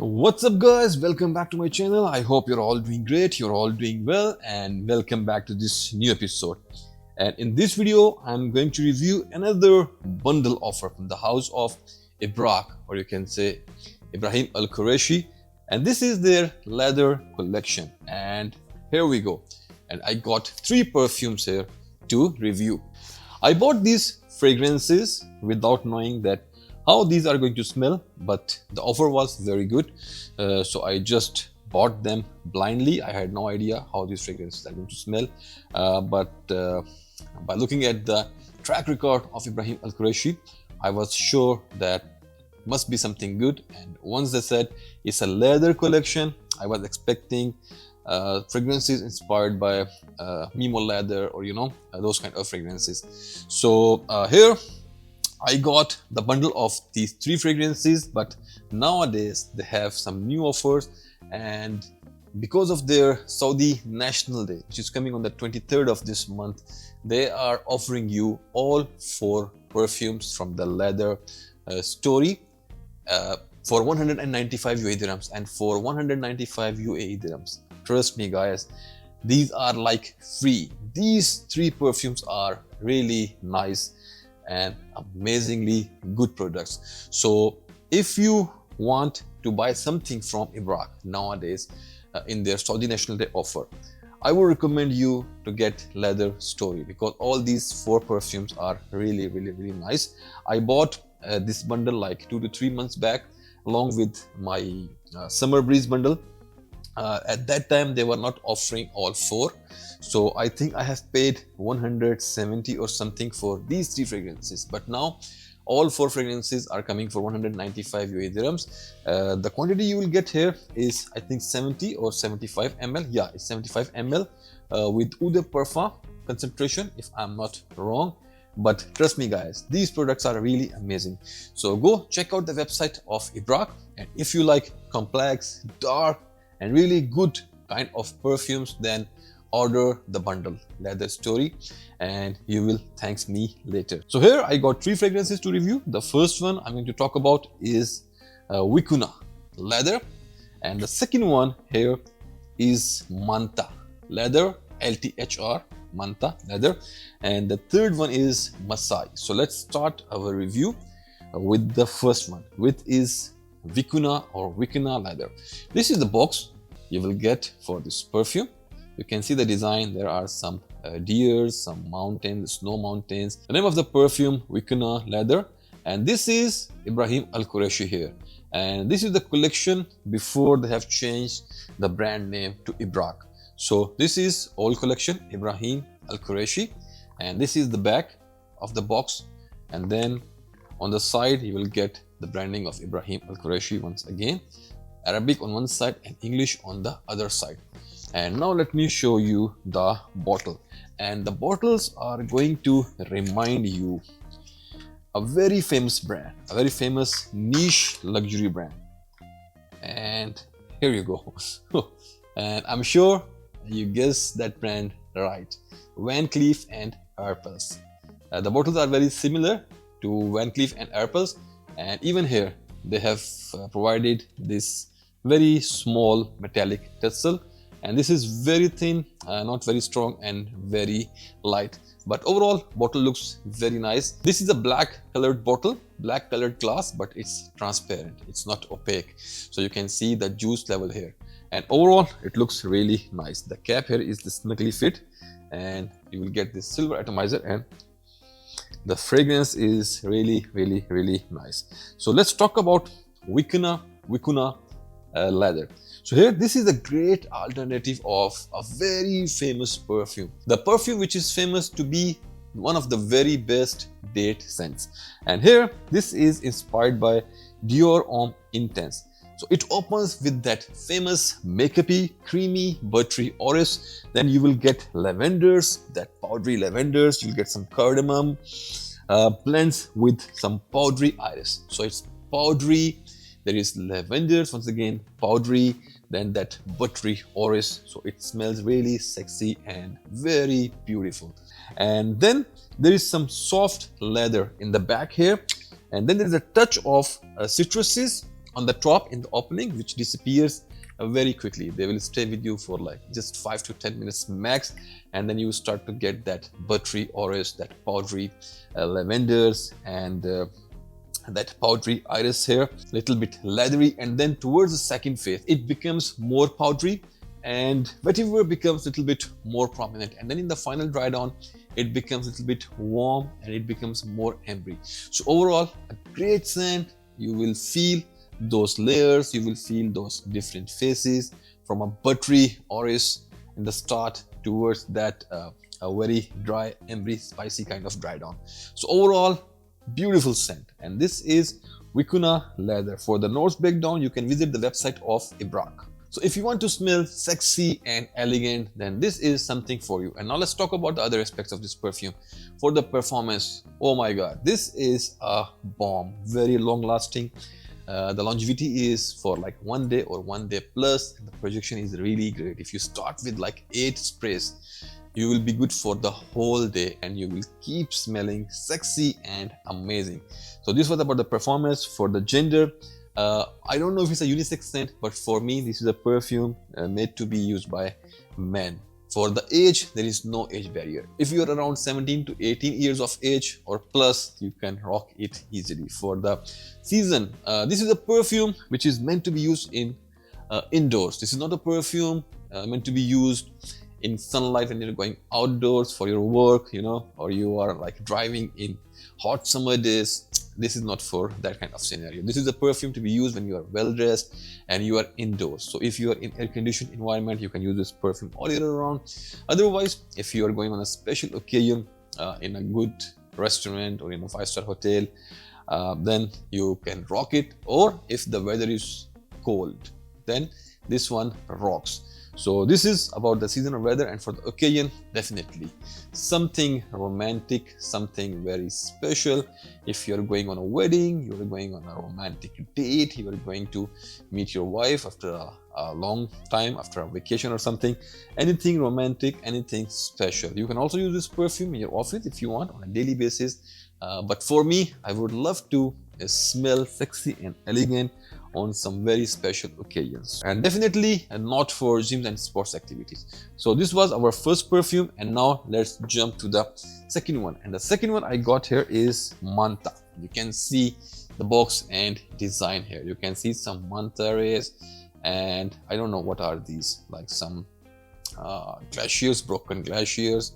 What's up guys, welcome back to my channel. I hope you're all doing great, you're all doing well, and welcome back to this new episode. And in this video I'm going to review another bundle offer from the house of Ibraq, or you can say Ibrahim Al Qureshi, and this is their leather collection. And here we go, and I got 3 perfumes here to review. I bought these fragrances without knowing that how these are going to smell, but the offer was very good, so I just bought them blindly. I had no idea how these fragrances are going to smell, but by looking at the track record of Ibrahim Al Qureshi, I was sure that must be something good. And once they said it's a leather collection, I was expecting fragrances inspired by Mimo leather, or those kind of fragrances. So here I got the bundle of these 3 fragrances, but nowadays they have some new offers, and because of their Saudi National Day, which is coming on the 23rd of this month, they are offering you all 4 perfumes from the leather story for 195 UAE dirhams. And for 195 UAE dirhams, trust me guys, these are like free. These 3 perfumes are really nice and amazingly good products. So if you want to buy something from Ibraq nowadays in their Saudi National Day offer, I would recommend you to get Leather Story, because all these 4 perfumes are really nice. I bought this bundle like 2 to 3 months back along with my Summer Breeze bundle. At that time they were not offering all 4, so I think I have paid 170 or something for these 3 fragrances, but now all 4 fragrances are coming for 195 UAE dirhams. The quantity you will get here is I think 70 or 75 ml. Yeah, it's 75 ml with Eau de Parfum concentration, if I'm not wrong. But trust me guys, these products are really amazing. So go check out the website of Ibraq, and if you like complex, dark and really good kind of perfumes, then order the bundle Leather Story and you will thank me later. So here I got 3 fragrances to review. The first one I'm going to talk about is Vicuna leather, and the second one here is MANTA leather, LTHR, MANTA leather, and the third one is Masai. So let's start our review with the first one, which is Vicuna or Vicuna leather. This is the box you will get for this perfume. You can see the design. There are some deers, some mountains, snow mountains. The name of the perfume, Vicuna leather, and this is Ibrahim Al Qureshi here. And this is the collection before they have changed the brand name to Ibraq. So this is old collection, Ibrahim Al Qureshi, and this is the back of the box. And then on the side you will get the branding of Ibrahim Al Qureshi once again, Arabic on one side and English on the other side. And now let me show you the bottle, and the bottles are going to remind you a very famous brand, a very famous niche luxury brand. And here you go. And I'm sure you guessed that brand right, Van Cleef and Arpels. The bottles are very similar to Van Cleef and Arpels, and even here they have provided this very small metallic tassel, and this is very thin, not very strong, and very light, but overall bottle looks very nice. This is a black colored bottle, black colored glass, but it's transparent, it's not opaque, so you can see the juice level here, and overall it looks really nice. The cap here is the snugly fit, and you will get this silver atomizer, and the fragrance is really nice. So let's talk about Vicuna leather. So here, this is a great alternative of a very famous perfume, the perfume which is famous to be one of the very best date scents. And here this is inspired by Dior Homme Intense. So it opens with that famous makeupy, creamy, buttery orris. Then you will get lavenders, that powdery lavenders. You'll get some cardamom, blends with some powdery iris. So it's powdery. There is lavenders, once again powdery, then that buttery orris. So it smells really sexy and very beautiful. And then there is some soft leather in the back here, and then there is a touch of citruses on the top in the opening, which disappears very quickly. They will stay with you for like just 5 to 10 minutes max, and then you start to get that buttery orange, that powdery lavenders, and that powdery iris here, little bit leathery. And then towards the second phase it becomes more powdery and vetiver becomes a little bit more prominent, and then in the final dry down it becomes a little bit warm and it becomes more ambery. So overall a great scent. You will feel those layers, you will feel those different phases from a buttery orange in the start towards that a very dry, ambery, spicy kind of dry down. So overall beautiful scent. And this is Vicuna leather. For the notes breakdown you can visit the website of Ibraq. So if you want to smell sexy and elegant, then this is something for you. And now let's talk about the other aspects of this perfume. For the performance, oh my god, this is a bomb, very long lasting. The longevity is for like 1 day or 1 day plus, and the projection is really great. If you start with like 8 sprays, you will be good for the whole day and you will keep smelling sexy and amazing. So this was about the performance. For the gender, I don't know if it's a unisex scent, but for me this is a perfume made to be used by men. For the age, there is no age barrier. If you are around 17 to 18 years of age or plus, you can rock it easily. For the season, this is a perfume which is meant to be used in indoors. This is not a perfume meant to be used in sunlight when you're going outdoors for your work, you know, or you are like driving in hot summer days. This is not for that kind of scenario. This is a perfume to be used when you are well dressed and you are indoors. So if you are in air conditioned environment, you can use this perfume all year round. Otherwise, if you are going on a special occasion in a good restaurant or in a 5-star hotel, then you can rock it. Or if the weather is cold, then this one rocks. So this is about the season of weather, and for the occasion, definitely something romantic, something very special. If you're going on a wedding, you're going on a romantic date, you're going to meet your wife after a long time, after a vacation or something, anything romantic, anything special. You can also use this perfume in your office if you want on a daily basis. But for me, I would love to smell sexy and elegant on some very special occasions, and definitely not for gyms and sports activities. So this was our first perfume, and now let's jump to the second one. And the second one I got here is MANTA. You can see the box and design here. You can see some MANTA rays, and I don't know what are these, like some glaciers, broken glaciers,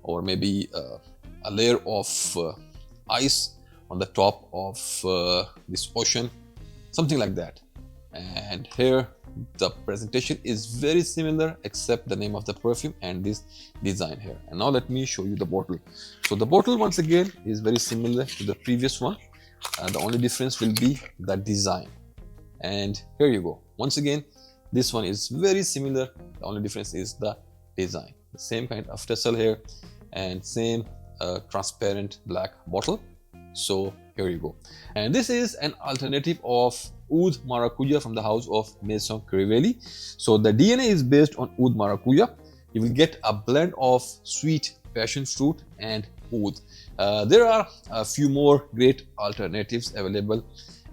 or maybe a layer of ice on the top of this ocean, something like that. And here the presentation is very similar except the name of the perfume and this design here. And now let me show you the bottle. So the bottle once again is very similar to the previous one. The only difference will be the design. And here you go. Once again, this one is very similar. The only difference is the design. The same kind of tassel here and same transparent black bottle. So here you go. And this is an alternative of Oud Maracuja from the house of Maison Crivelli. So the DNA is based on Oud Maracuja. You will get a blend of sweet passion fruit and oud. There are a few more great alternatives available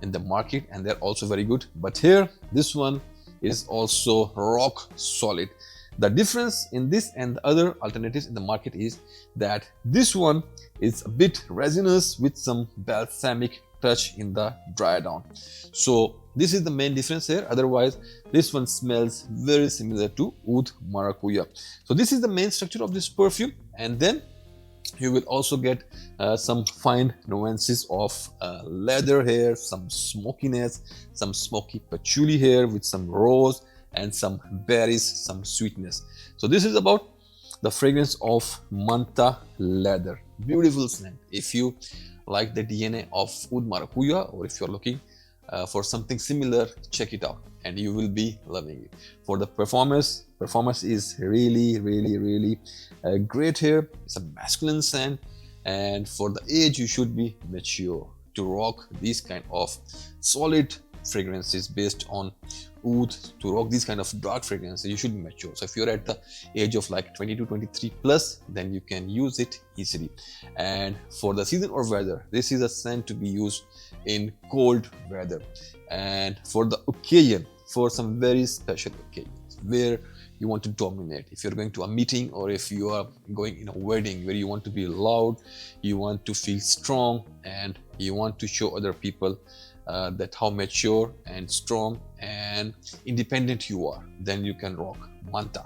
in the market, and they're also very good. But here, this one is also rock solid. The difference in this and the other alternatives in the market is that this one is a bit resinous with some balsamic touch in the dry down. So this is the main difference here. Otherwise, this one smells very similar to Oud Maracuja. So this is the main structure of this perfume, and then you will also get some fine nuances of leather here, some smokiness, some smoky patchouli here with some rose and some berries, some sweetness. So this is about the fragrance of MANTA leather. Beautiful scent. If you like the DNA of Oud Maracuja, or if you're looking for something similar, check it out and you will be loving it. For the performance is really great here. It's a masculine scent, and for the age you should be mature to rock these kind of solid fragrances based on oud. To rock these kind of dark fragrances, you should be mature. So if you're at the age of like 22, 23 plus, then you can use it easily. And for the season or weather, this is a scent to be used in cold weather. and for the occasion, for some very special occasions where you want to dominate. If you're going to a meeting, or if you are going in a wedding where you want to be loud, you want to feel strong, and you want to show other people that how mature and strong and independent you are, then you can rock Manta,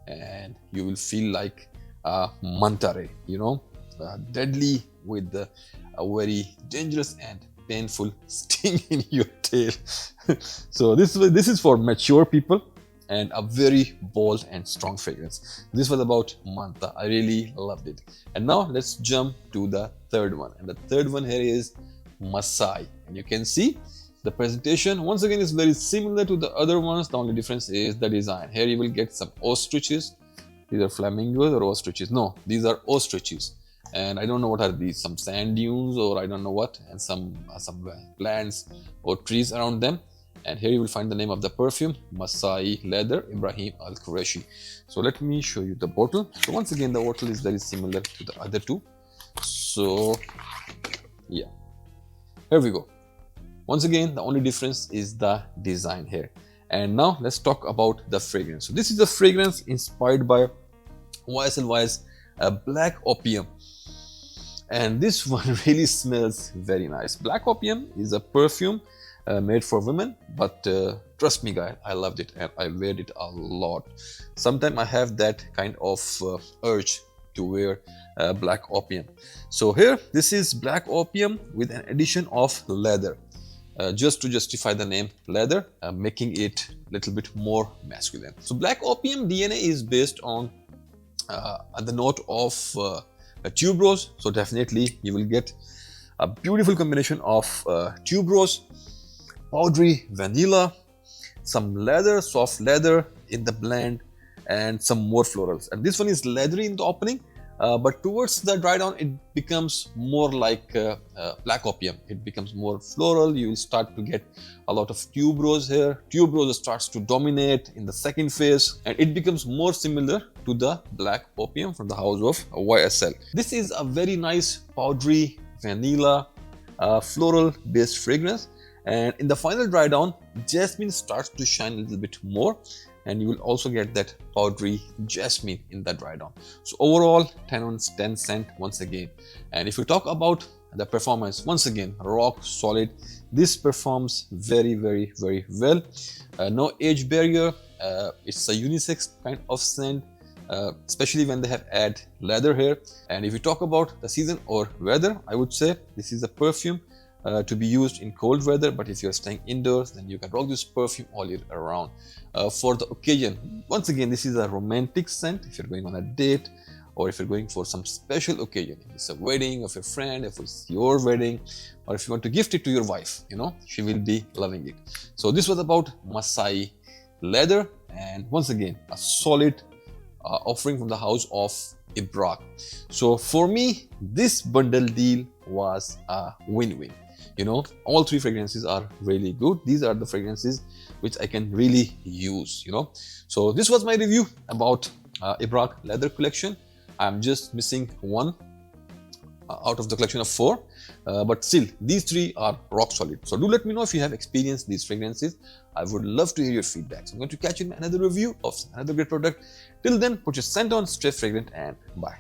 and you will feel like manta ray, deadly with a very dangerous and painful sting in your tail. So this is for mature people and a very bold and strong fragrance. This was about Manta. I really loved it. And now let's jump to the third one. And the third one here is Masai. And you can see the presentation once again is very similar to the other ones. The only difference is the design. Here you will get some ostriches. These are flamingos or ostriches. No, these are ostriches. And I don't know what are these, some sand dunes or I don't know what, and some plants or trees around them. And here you will find the name of the perfume, Masai Leather Ibrahim Al Qureshi. So let me show you the bottle. So once again, the bottle is very similar to the other two. So yeah, here we go. Once again, the only difference is the design here. And now let's talk about the fragrance. So this is a fragrance inspired by YSLY's Black Opium. And this one really smells very nice. Black Opium is a perfume made for women, but trust me guys, I loved it and I wear it a lot. Sometimes I have that kind of urge to wear Black Opium. So here, this is Black Opium with an addition of leather, just to justify the name leather, making it a little bit more masculine. So Black Opium DNA is based on the note of tuberose. So definitely you will get a beautiful combination of tuberose, powdery vanilla, some leather, soft leather in the blend, and some more florals. And this one is leathery in the opening, but towards the dry down it becomes more like Black Opium. It becomes more floral. You will start to get a lot of tuberose here. Tuberose starts to dominate in the second phase, and it becomes more similar to the Black Opium from the house of YSL. This is a very nice powdery vanilla floral based fragrance. And in the final dry down, jasmine starts to shine a little bit more, and you will also get that powdery jasmine in the dry down. So overall, 10 on 10 scent once again. And if we talk about the performance, once again, rock solid. This performs very, very, very well. No age barrier. It's a unisex kind of scent, especially when they have add leather here. And if you talk about the season or weather, I would say this is a perfume to be used in cold weather, but if you're staying indoors, then you can rock this perfume all year around. For the occasion, once again, this is a romantic scent. If you're going on a date, or if you're going for some special occasion, if it's a wedding of your friend, if it's your wedding, or if you want to gift it to your wife, she will be loving it. So this was about Masai leather, and once again, a solid offering from the house of Ibraq. So for me, this bundle deal was a win-win. All three fragrances are really good. These are the fragrances which I can really use. So this was my review about Ibraq leather collection. I'm just missing one out of the collection of 4, but still these 3 are rock solid. So do let me know if you have experienced these fragrances. I would love to hear your feedback. So I'm going to catch you in another review of another great product. Till then, put your scent on, stay fragrant, and bye.